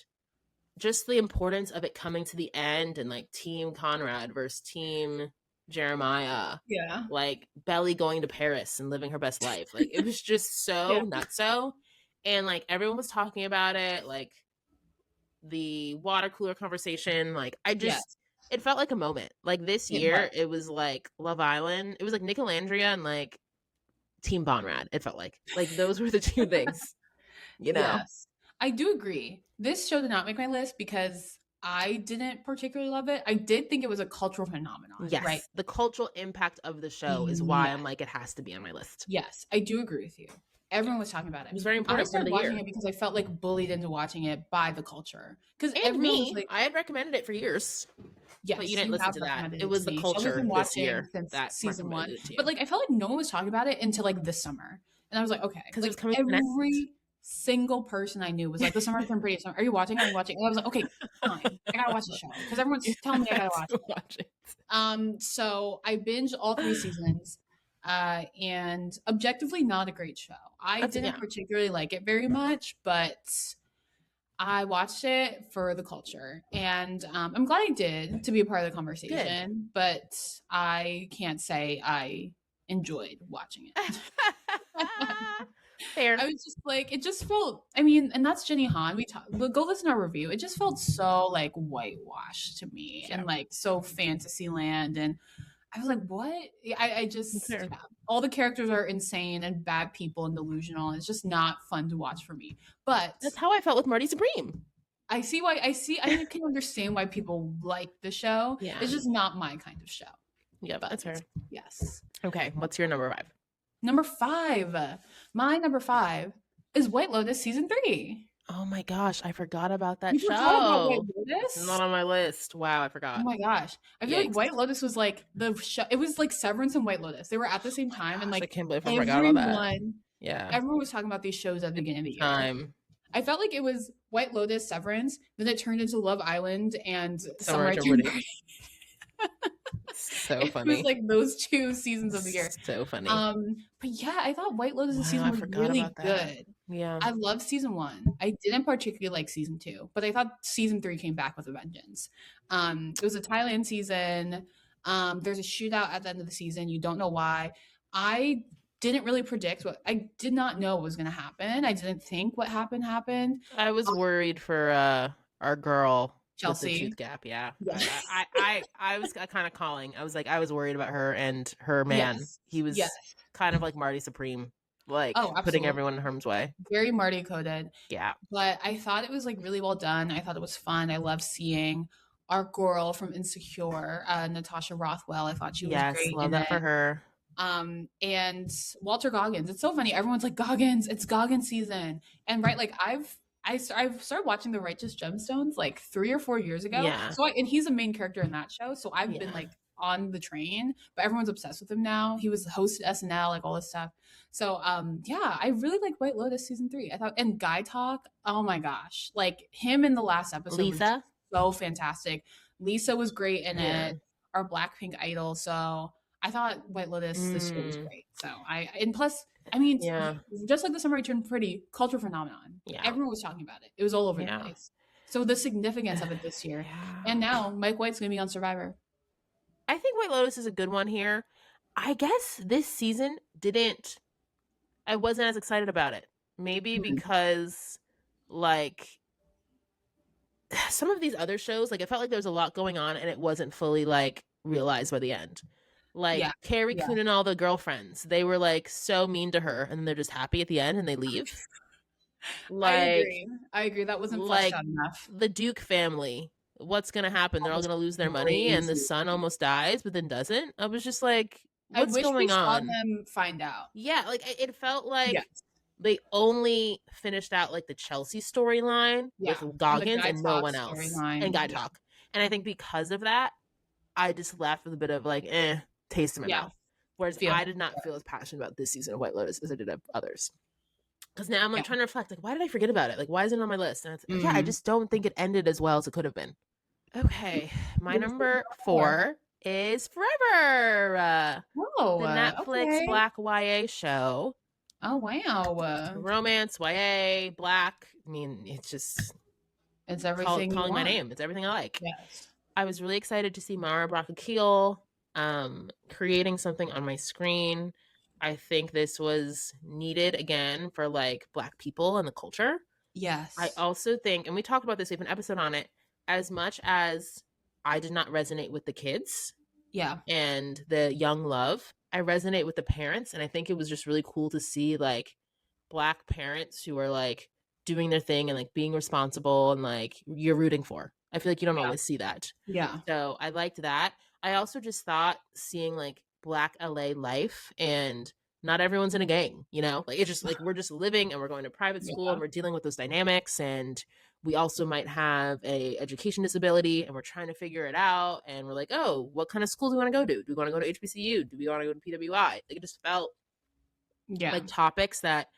just the importance of it coming to the end and like Team Conrad versus Team Jeremiah, Yeah. like Belly going to Paris and living her best life. Like it was just Yeah. so nutso. And like everyone was talking about it, like the water cooler conversation. Like I just Yes. it felt like a moment. Like this It was. year it was like Love Island. It was like Nicolandria and like Team Bonrad, it felt like. Like those were the two things, you know? Yes. I do agree. This show did not make my list because I didn't particularly love it. I did think it was a cultural phenomenon, right? Yes. The cultural impact of the show is why I'm Yes. like, it has to be on my list. Yes, I do agree with you. Everyone was talking about It it. was very I important. Word of started the watching year. it because I felt like bullied into watching it by the culture. Because And everyone was me, like, I had recommended it for years, but you yes, didn't you listen have to that. recommended It it to was the me. Shelby's culture been this watching year since that season one. recommended it to But you. like I felt like no one was talking about it until like this summer. And I was like, okay. Because it was Like coming to an end. every single person I knew was like, the summer's been pretty summer. Are you watching? Are you watching? And I was like, okay, fine. I gotta watch the show. Because everyone's You telling me I had gotta watch to it. watch it. So I binged all 3 seasons, and objectively not a great show. I That's, didn't yeah. particularly like it very much, but I watched it for the culture, and I'm glad I did to be a part of the Good. conversation. But I can't say I enjoyed watching it. Fair. I was just like, it just felt. I mean, and that's Jenny Han. We'll go listen to our review. It just felt so like whitewashed to me, Yeah. and like so fantasy land, and I was like, what? I just, Fair. yeah. All the characters are insane and bad people and delusional. And it's just not fun to watch for me. But That's how I felt with Marty Supreme. I can understand why people like the show. Yeah. It's just not my kind of show. Yep, But that's fair. yes. Okay, what's your number 5? Number 5. My number 5 is White Lotus season 3. Oh my gosh, I forgot about that You forgot about White show. It's Lotus? not on my list. Wow, I Oh forgot. my gosh. I feel like Yikes. White Lotus was like the show. It was like Severance and White Lotus. They were at the Oh same my time, and gosh, I like can't believe I forgot about that. everyone Yeah. everyone was talking about these shows at the beginning of the year. Time. I felt like it was White Lotus, Severance, then it turned into Love Island and Summer Summer I Turned Pretty. Pretty. So It funny. was like those 2 seasons of the year. So funny. But yeah, I thought White Lotus Wow, season I was forgot really about that. good. Yeah. I loved season 1. I didn't particularly like season 2, but I thought season 3 came back with a vengeance. It was a Thailand season. There's a shootout at the end of the season. You don't know why. I didn't really predict what I did not know what was going to happen. I didn't think what happened. I was worried for our girl with the Chelsea. tooth gap. Yeah. Yeah. I was kind of calling. I was like, I was worried about her and her man. Yes. He was Yes. kind of like Marty Supreme, like Oh, putting absolutely. everyone in harm's way. Very Marty coded. Yeah. But I thought it was like really well done. I thought it was fun. I loved seeing our girl from Insecure, Natasha Rothwell. I thought she was Yes, great love in that for it. her. And Walter Goggins. It's so funny. Everyone's like Goggins. It's Goggins season, and right, like I've started watching The Righteous Gemstones like 3 or 4 years ago. Yeah. So and he's a main character in that show. So I've been Yeah. like on the train, but everyone's obsessed with him now. He was hosted SNL, like all this stuff. So yeah, I really like White Lotus season 3. I thought, and Guy Talk, oh my gosh. Like him in the last episode was just Lisa. so fantastic. Lisa was great in Yeah. it, our Blackpink idol. So I thought White Lotus this year was Mm, great. So and plus, I mean, yeah. just like the summer I turned pretty, culture phenomenon. Yeah. Everyone was talking about it. It was all over the Yeah. place. So the significance of it this year. Yeah. And now Mike White's gonna be on Survivor. I think White Lotus is a good one here. I guess this season didn't I wasn't as excited about it. Maybe Mm. because like some of these other shows, like it felt like there was a lot going on and it wasn't fully like realized by the end. Yeah. Like Carrie Yeah. Coon and all the girlfriends, they were like so mean to her and then they're just happy at the end and they leave. I Like agree. I agree. That wasn't fleshed like out enough. the Duke family, what's gonna happen? That They're all was gonna lose their money and the crazy. son almost dies but then doesn't. I was just like, I what's wish we going saw on? them find out. Yeah, like it felt like Yes. they only finished out like the Chelsea storyline Yeah. with And the Goggins Guy and no Talk one else storyline. and Guy Yeah. Talk. And I think because of that, I just left with a bit of like, taste in my Yeah. mouth. Whereas Feel. I did not feel as passionate about this season of White Lotus as I did of others. Because now I'm like Yeah. trying to reflect, like, why did I forget about it? Like, why isn't it on my list? And it's yeah, I Mm. just don't think it ended as well as it could have been. Okay, my number 4 is Forever, Oh, the Netflix okay. Black YA show. Oh, wow. Romance, YA, Black. I mean, it's just It's everything you calling my want. name. It's everything I like. Yes. I was really excited to see Mara Brock-Akil creating something on my screen. I think this was needed again for like Black people and the culture. Yes. I also think, and we talked about this, we have an episode on it, as much as I did not resonate with the kids Yeah. and the young love, I resonate with the parents. And I think it was just really cool to see like Black parents who are like doing their thing and like being responsible and like you're rooting for. I feel like you don't Yeah. always see that. Yeah. So I liked that. I also just thought seeing like Black LA life and not everyone's in a gang, you know? Like it's just like we're just living and we're going to private school Yeah. and we're dealing with those dynamics and we also might have a education disability and we're trying to figure it out and we're like, "Oh, what kind of school do we want to go to? Do we want to go to HBCU? Do we want to go to PWI?" Like it just felt Yeah. like topics that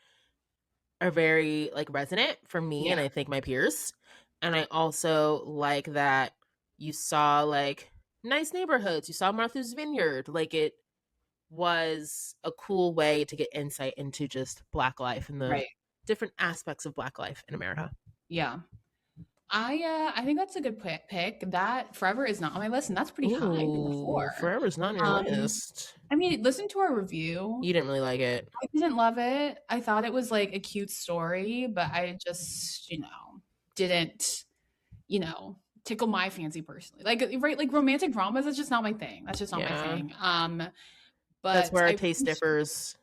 are very like resonant for me and Yeah. I think my peers. And I also like that you saw like nice neighborhoods. You saw Martha's Vineyard. Like it was a cool way to get insight into just Black life and the Right. different aspects of Black life in America. Yeah. I think that's a good pick. That Forever is not on my list, and that's pretty high. Number Ooh, 4. Forever's not on your list. I mean, listen to our review. You didn't really like it. I didn't love it. I thought it was like a cute story, but I just, didn't, tickle my fancy personally. Like right, like romantic dramas, that's just not my thing. That's just not my Yeah. thing. That's But where our I taste differs.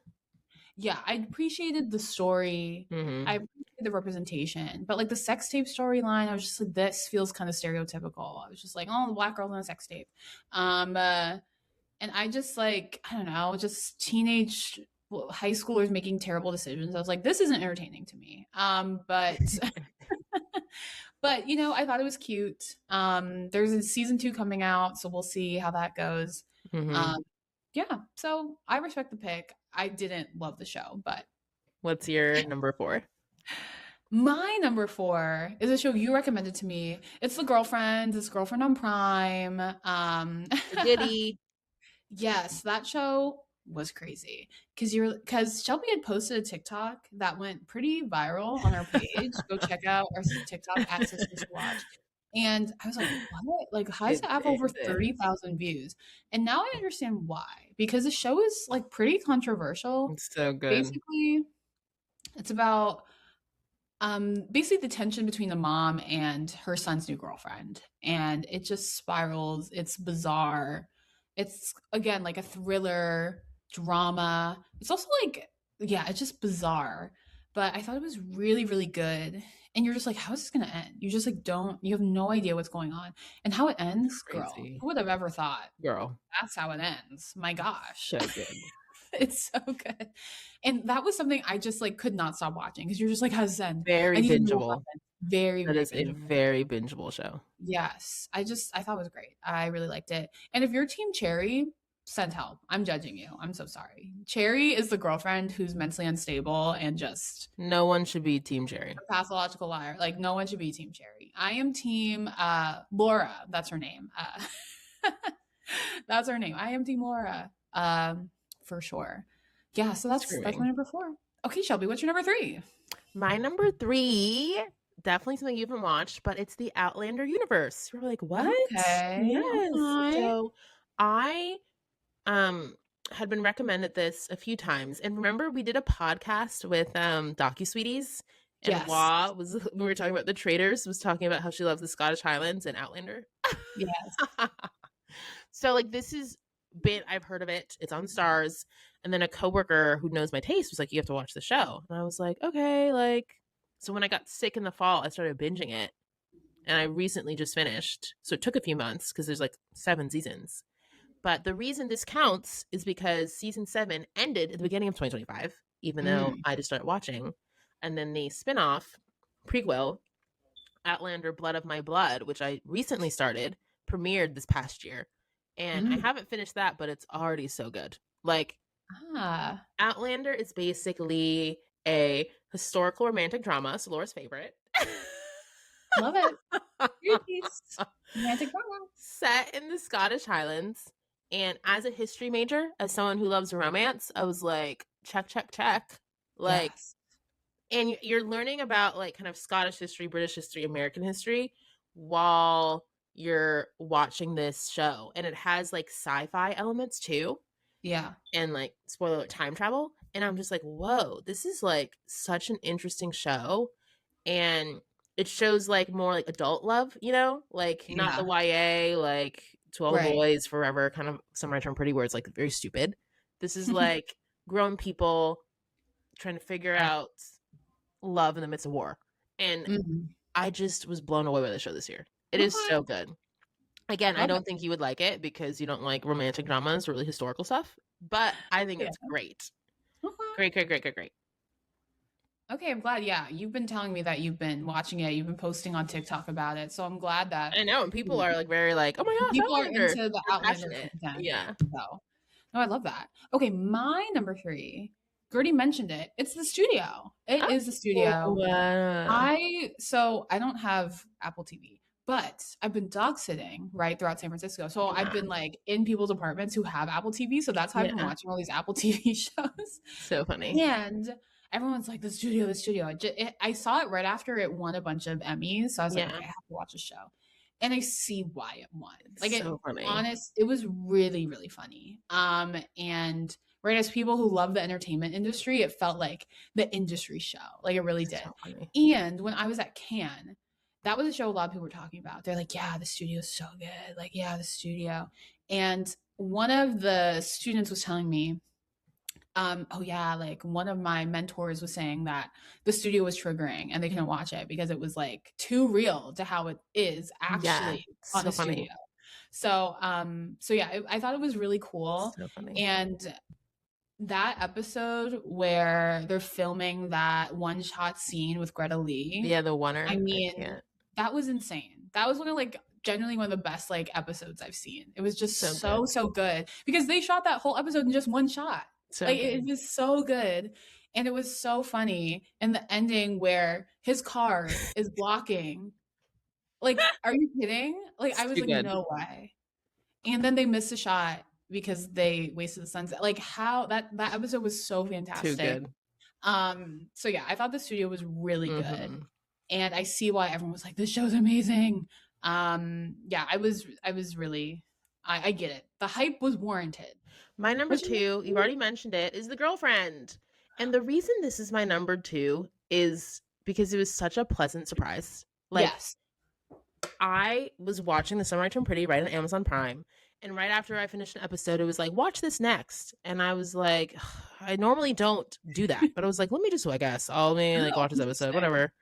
yeah, I appreciated the story. Mm-hmm. I appreciated the representation, but like the sex tape storyline, I was just like, this feels kind of stereotypical. I was just like, oh, the Black girl's on a sex tape. And I just like, I don't know, just teenage high schoolers making terrible decisions. I was like, this isn't entertaining to me. But but I thought it was cute. There's a season 2 coming out, so we'll see how that goes. Mm-hmm. Yeah, so I respect the pick. I didn't love the show, but What's your number 4? my number 4 is a show you recommended to me. It's The Girlfriend. It's Girlfriend on Prime. Diddy. Yes, that show was crazy because Shelby had posted a TikTok that went pretty viral on our page. Go check out our TikTok at Sisters to Watch. And I was like, what? Like, how does it have over 30,000 views? And now I understand why. Because the show is like pretty controversial. It's so good. Basically, it's about basically the tension between the mom and her son's new girlfriend. And it just spirals. It's bizarre. It's again like a thriller drama. It's also like, yeah, it's just bizarre. But I thought it was really, really good. And you're just like, how is this gonna end? You just like you have no idea what's going on. And how it ends, girl. Crazy. Who would have ever thought? Girl. That's how it ends. My gosh. So good. It's so good. And that was something I just like could not stop watching because you're just like, how's this end? I Very need to know what bingeable. happens. Very, That very is a bingeable. very bingeable show. Yes. I thought it was great. I really liked it. And if you're Team Cherry, send help. I'm judging you. I'm so sorry. Cherry is the girlfriend who's mentally unstable and just No one should be Team Cherry. a pathological liar. Like no one should be Team Cherry. I am Team Laura. That's her name. That's her name. I am Team Laura. For sure. Yeah, so that's my Screaming. number 4. Okay, Shelby, what's your number 3? My number 3, definitely something you haven't watched, but it's the Outlander universe. You're like, what? Okay. Yes. Okay. So I had been recommended this a few times. And remember we did a podcast with DocuSweeties, and Yes. Wah was we were talking about the traders, was talking about how she loves the Scottish Highlands and Outlander. Yes. So like this is bit I've heard of it. It's on Stars. And then a coworker who knows my taste was like, you have to watch the show. And I was like, okay, like so when I got sick in the fall, I started binging it. And I recently just finished. So it took a few months because there's like 7 seasons. But the reason this counts is because season 7 ended at the beginning of 2025, even though I just started watching. And then the spinoff, prequel, Outlander Blood of My Blood, which I recently started, premiered this past year. And I haven't finished that, but it's already so good. Like, Outlander is basically a historical romantic drama, so Laura's favorite. Love it. Romantic drama. Set in the Scottish Highlands. And as a history major, as someone who loves romance, I was like, check, check, check. Like, Yes. and you're learning about like kind of Scottish history, British history, American history while you're watching this show. And it has like sci-fi elements too. Yeah. And like spoiler alert, time travel. And I'm just like, whoa, this is like such an interesting show. And it shows like more like adult love, you know, like not the YA, like 12 Right. Boys Forever kind of Summer I Turned Pretty, where it's like very stupid. This is like grown people trying to figure out love in the midst of war. And I just was blown away by the show this year. It is so good. Again, I don't think you would like it because you don't like romantic dramas or really historical stuff, but I think it's great. Great. Okay, I'm glad. Yeah, you've been telling me that you've been watching it. You've been posting on TikTok about it. So I'm glad that I know, and people are like very like, oh my gosh, people are Outlander. into the They're Outlander passionate. content. Yeah. So, no, I love that. Okay, my number 3. Gertie mentioned it. It's the studio. It is the studio. I don't have Apple TV, but I've been dog sitting right throughout San Francisco. So I've been like in people's apartments who have Apple TV. So that's how I've been watching all these Apple TV shows. So funny. And everyone's like, the studio, the studio. I saw it right after it won a bunch of Emmys. So I was like, okay, I have to watch the show. And I see why it won. Like, so funny. It was really, really funny. And right, as people who love the entertainment industry, it felt like the industry show. Like, it really did. So funny. And when I was at Cannes, that was a show a lot of people were talking about. They're like, yeah, the studio's so good. Like, yeah, the studio. And one of the students was telling me, oh yeah, like one of my mentors was saying that the studio was triggering and they couldn't watch it because it was like too real to how it is actually on the studio. So yeah, I thought it was really cool. So funny. And that episode where they're filming that one shot scene with Greta Lee. Yeah, the oneer. I mean, that was insane. That was one of like genuinely one of the best like episodes I've seen. It was just so good because they shot that whole episode in just one shot. Like it was so good. And it was so funny. And the ending where his car is blocking. Like, are you kidding? Like, I was like, no way. And then they missed a shot because they wasted the sunset. Like how that episode was so fantastic. Too good. So yeah, I thought the studio was really good. And I see why everyone was like, this show's amazing. Yeah, I was really I get it. The hype was warranted. My number 2, you've already mentioned it, is The Girlfriend. And the reason this is my number 2 is because it was such a pleasant surprise. Like, yes. I was watching The Summer I Turned Pretty right on Amazon Prime. And right after I finished an episode, it was like, watch this next. And I was like, I normally don't do that. But I was like, let me just, I guess. I'll like watch this episode, whatever.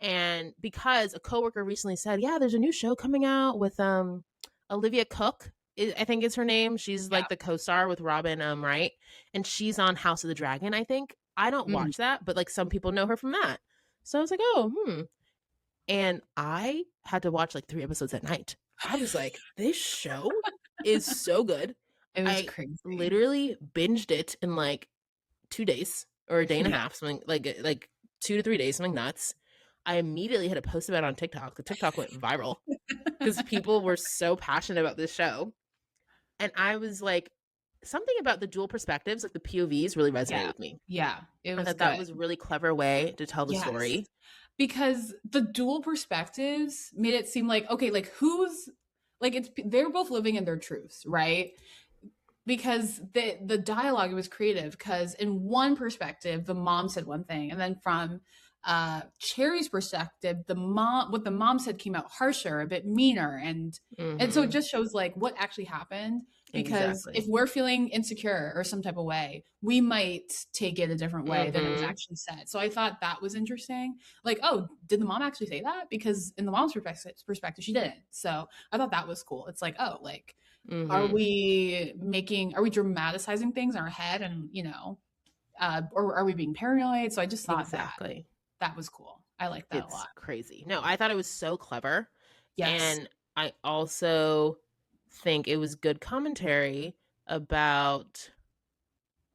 And because a coworker recently said, yeah, there's a new show coming out with Olivia Cook. I think is her name. She's Yeah. like the co-star with Robin Wright, and she's on House of the Dragon, I think. I don't Mm. watch that, but like some people know her from that. So I was like, oh, and I had to watch like 3 episodes at night. I was like, this show is so good. It was I crazy. literally binged it in like 2 days or a day and a Yeah. half, something like 2 to 3 days, something nuts. I immediately had to post about it on TikTok. The TikTok went viral because people were so passionate about this show. And I was like, something about the dual perspectives, like the POVs, really resonated Yeah. with me. Yeah. It I was thought that good. was a really clever way to tell the Yes. story. Because the dual perspectives made it seem like, okay, like who's like it's they're both living in their truths, right? Because the dialogue was creative because in one perspective the mom said one thing, and then from Cherry's perspective the mom said came out harsher, a bit meaner, and so it Mm-hmm. just shows like what actually happened. Because if Exactly. we're feeling insecure or some type of way, we might take it a different way than it was Mm-hmm. actually said. So I thought that was interesting. Like, oh, did the mom actually say that? Because in the mom's perspective she didn't. So I thought that was cool. It's like, oh, like Mm-hmm. are we dramatizing things in our head, and or are we being paranoid? So I just thought that Exactly. that was cool. I like that a It's lot. crazy. No, I thought it was so clever. Yes. And I also think it was good commentary about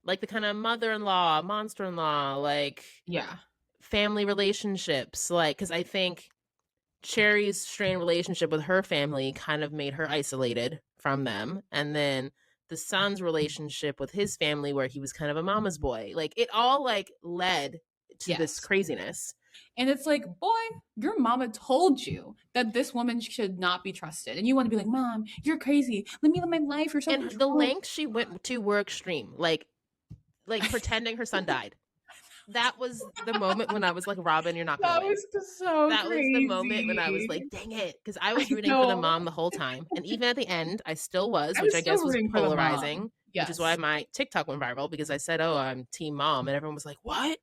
like the kind of mother-in-law, monster-in-law, like Yeah. family relationships. Like, because I think Cherry's strained relationship with her family kind of made her isolated from them. And then the son's relationship with his family, where he was kind of a mama's boy, like it all like led to this Yes. craziness. And it's like, boy, your mama told you that this woman should not be trusted. And you want to be like, Mom, you're crazy. Let me live my life. You're so And the controlling. lengths she went to were extreme, like pretending her son died. That was the moment when I was like, Robin, you're not gonna That win. was just so That was the moment when I was like, crazy. dang it. Because I I was rooting for the know. mom the whole time. And even at the end, I still was, I which was I still guess was rooting for the mom. polarizing, which is why Yes. my TikTok went viral because I said, oh, I'm team mom. And everyone was like, what?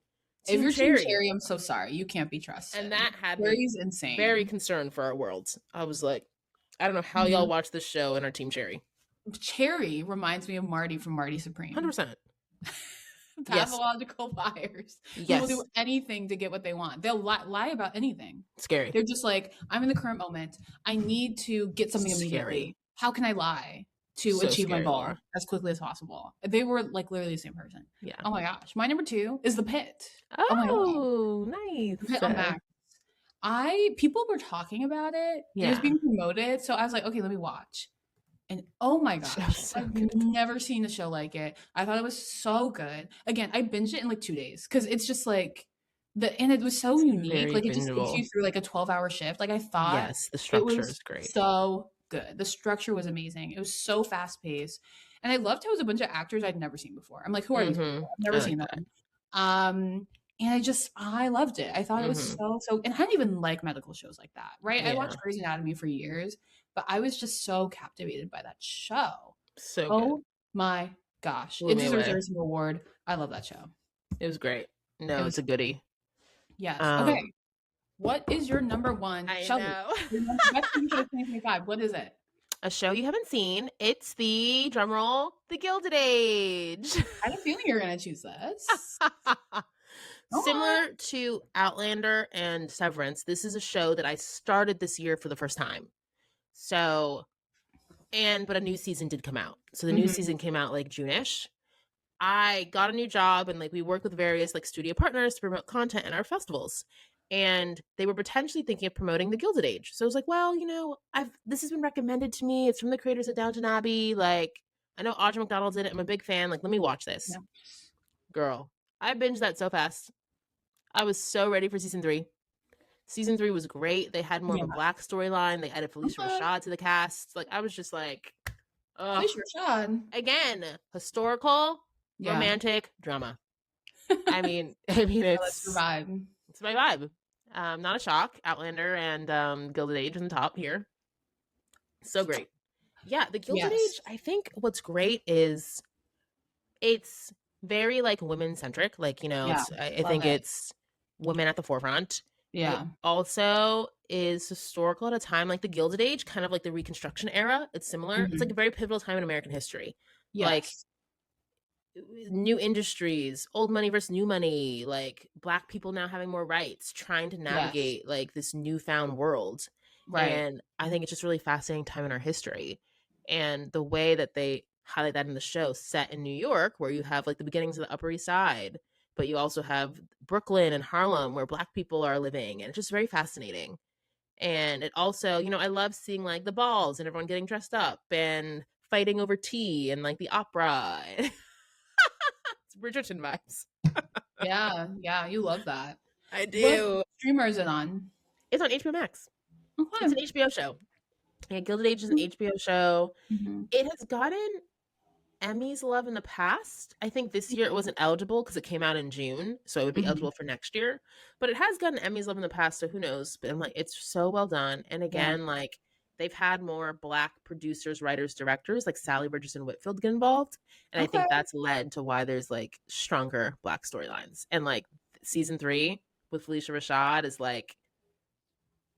If Team you're Team Cherry. Cherry, I'm so sorry. You can't be And trusted. that had me Cherry's very insane. concerned for our world. I was like, I don't know how y'all Mhm. watch this show and are Team Cherry. Cherry reminds me of Marty from Marty Supreme. 100%. Yes. Pathological liars who will do Yes. anything to get what they want. They'll lie about anything. Scary. They're just like, I'm in the current moment. I need to get something Scary. immediately. How can I lie to So achieve my scary, goal Laura. as quickly as possible? They were like literally the same person. Yeah. Oh my gosh. My number two is The Pit. Oh my god. Oh, The nice. Pit on Max. I people were talking about it. It was Yeah. being promoted, so I was like, okay, let me watch. And oh my Show's gosh, so I've good. never seen a show like it. I thought it was so good. Again, I binged it in like 2 days because it's just like and it was so It's unique. very Like it just takes bingeable. you through like a 12-hour shift. Like I thought Yes, the it structure was is great. so good. The structure was amazing. It was so fast paced. And I loved how it was a bunch of actors I'd never seen before. I'm like, who are these Mm-hmm. people? I've never I seen like that. them. And I loved it. I thought it was Mm-hmm. so, and I didn't even like medical shows like that, right? I Yeah. watched Grey's Anatomy for years, but I was just so captivated by that show. So good. Oh my gosh. Blew It me deserves away. every single award. I love that show. It was great. It No, it's was a goodie. yes. Okay. Um, What is your number one? I Shelby, know. your best TV show of 2025. What is it? A show you haven't seen. It's the drumroll, The Gilded Age. I had a feeling you were gonna choose this. Go on. Similar to Outlander and Severance, this is a show that I started this year for the first time. So, but a new season did come out. So the new Mhm. season came out like June-ish. I got a new job and like we work with various like studio partners to promote content in our festivals. And they were potentially thinking of promoting the Gilded Age. So I was like, well, I've this has been recommended to me. It's from the creators of Downton Abbey. Like, I know Audra McDonald did it. I'm a big fan. Like, let me watch this. Yeah. Girl, I binged that so fast. I was so ready for season 3. Season 3 was great. They had more of Yeah. a black storyline. They added Felicia Okay. Rashad to the cast. Like, I was just like, ugh. Felicia Rashad. Again, historical, Yeah. romantic drama. I mean, Let's it's survive. my vibe. Not a shock. Outlander and Gilded Age on the top here. So great. Yeah, the Gilded Yes. Age, I think what's great is it's very like women centric. Like, Yeah. I Love think it. it's women at the forefront. It Yeah. also is historical at a time like the Gilded Age, kind of like the Reconstruction era. It's similar. It's like a Mhm. very pivotal time in American history. Like Yes. new industries, old money versus new money, like black people now having more rights, trying to Yes. navigate like this newfound world. Right. And I think it's just really fascinating time in our history. And the way that they highlight that in the show, set in New York, where you have like the beginnings of the Upper East Side, but you also have Brooklyn and Harlem where black people are living. And it's just very fascinating. And it also, I love seeing like the balls and everyone getting dressed up and fighting over tea and like the opera. It's Bridgerton vibes. Yeah, yeah, you love that. I What do. streamer is it on? It's on HBO Max. It's Okay. an HBO show. Yeah, Gilded Age is an HBO show. Mhm. It has gotten Emmys love in the past. I think this year it Okay. wasn't eligible because it came out in June, so it would be Mhm. eligible for next year. But it has gotten Emmys love in the past, so who knows? But I'm like, it's so well done. And Yeah. again, like they've had more black producers, writers, directors like Sally Richardson Whitfield get involved. And I Okay. think that's led to why there's like stronger black storylines. And like season 3 with Felicia Rashad is like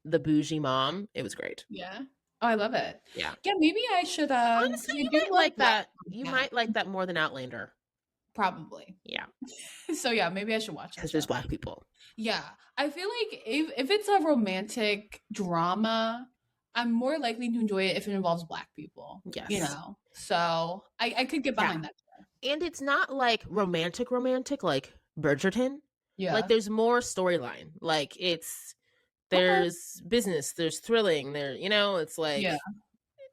the bougie mom. It was great. Yeah. Oh, I love it. Yeah. Yeah, maybe I should, Honestly, 'cause I you do might love like black that. You content. might like that more than Outlander. Probably. Yeah, So, yeah, maybe I should watch that because show. there's black people. Yeah. I feel like if it's a romantic drama, I'm more likely to enjoy it if it involves black people, you Yes. know? So, I could get Yeah. behind that. And it's not like romantic like Bridgerton. Like Yeah. there's more storyline. Like Okay. there's business, there's thrilling, it's Yeah. like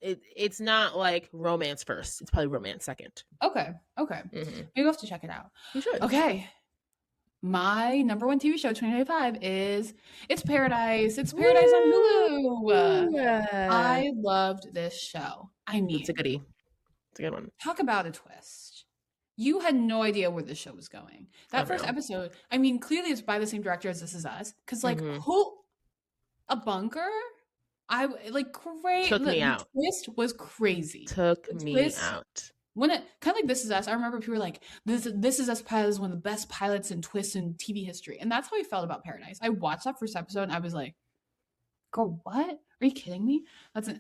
it's not like romance first. It's probably romance second. Okay. Okay. Hmm. Maybe I'll have to check it out. You should. Okay. My number one TV show 2025 is It's Paradise. It's Paradise on Woo! Hulu. I loved this show. I It's a mean, goodie. It's a good one. talk about a twist. You had no idea where the show was going. That first Unreal. episode, I mean, clearly it's by the same director as This Is Us. Because, like, Hmm. who? A bunker? Like, great. Took me The out. twist was crazy. Took The me twist out. when it kind of like This Is Us, I remember people were like, "This Is Us pilot is one of the best pilots and twists in TV history," and that's how I felt about Paradise. I watched that first episode and I was like, "Girl, what? Are you kidding me?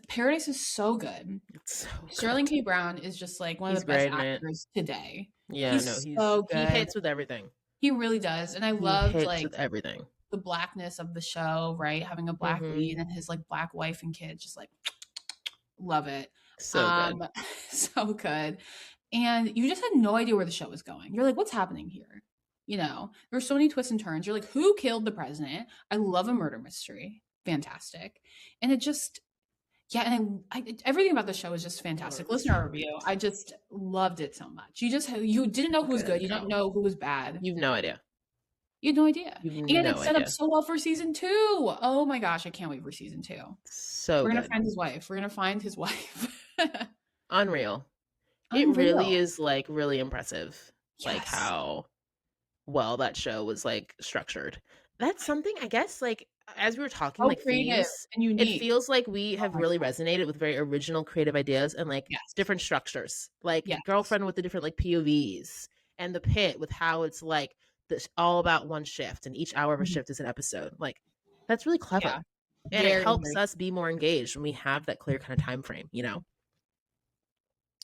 Paradise is so good." It's so Sterling good. K. Brown is just like one of He's the best great in it. actors today. Yeah, no, He's so he good. hits with everything. He really does, and I He loved hits like with everything. the blackness of the show, right? Having a black Hmm. lead and his like black wife and kids, just like love it. So good. Um, so good. And you just had no idea where the show was going. You're like, what's happening here? There's so many twists and turns. You're like, who killed the president? I love a murder mystery. Fantastic. And it just, yeah, and everything about the show is just fantastic. Listen to our review. I just loved it so much. You didn't know who was good. You don't know who was bad. You've no idea. You had no idea. You've And no it's set up idea. so well for season 2. Oh my gosh, I can't wait for season 2. So We're gonna good. find his wife. We're gonna find his wife. Unreal. It really Unreal. is like really impressive, like Yes. how well that show was like structured. That's something I guess like as we were talking So like creative themes, and it unique. feels like we Oh have my really god. resonated with very original creative ideas and like Yes. different structures. Like Yes. Girlfriend with the different like POVs and The Pit with how it's like this all about one shift and each hour of a Mhm. shift is an episode. Like that's really Yeah. clever. And it Very, helps very us be more engaged when we have that clear kind of time frame.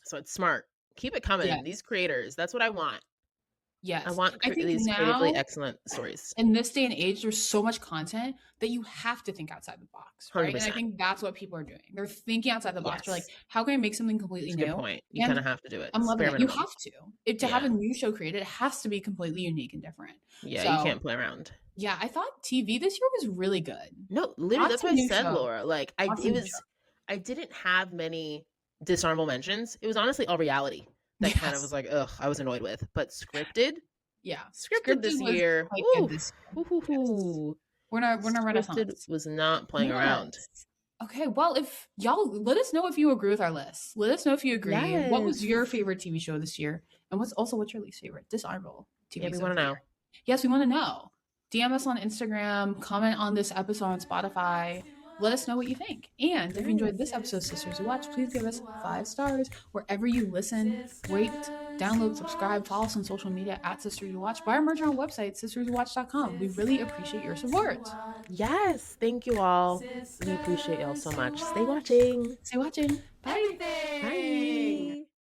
So it's smart. Keep it coming. yes. These creators, that's what I want. I Yes. want I think these creatively now, excellent stories. in this day and age, there's so much content that you have to think outside the box, right? And I 100%. think that's what people are doing. They're thinking outside the box. They're like, Yes. how can I make something completely It's a good new? point. You kind And of have to do it. I'm It's loving bare it. You minimum. have to. To have Yeah. a new show created, it has to be completely unique and different. Yeah, you So, can't play around. yeah, I thought TV this year was really good. No, literally, Lots that's of what I new said, shows. Laura. Like, Lots of new shows. I didn't have many dishonorable mentions. It was honestly all reality that kind of Yes. was like, ugh, I was annoyed with. But scripted, Yeah. scripted this Was year, quite good ooh, this hoo, hoo, year. Yes. hoo. We're not Scripted renaissance. was not playing around. Yes. Okay, well, if y'all let us know if you agree with our list. Let us know if you agree. What was your Yes. favorite TV show this year? And what's your least favorite? Dishonorable Yeah, TV we show want of to the know. year. Yes, we want to know. DM us on Instagram, comment on this episode on Spotify. Let us know what you think. And if you enjoyed this episode of Sisters Who Watch, please give us 5 stars wherever you listen, rate, Download, subscribe, follow us on social media at Sisters Who Watch. Buy our merch on our website, sisterswhowatch.com. We really appreciate your support. Yes, thank you all. We appreciate y'all so much. Stay watching. Stay watching. Bye. Bye.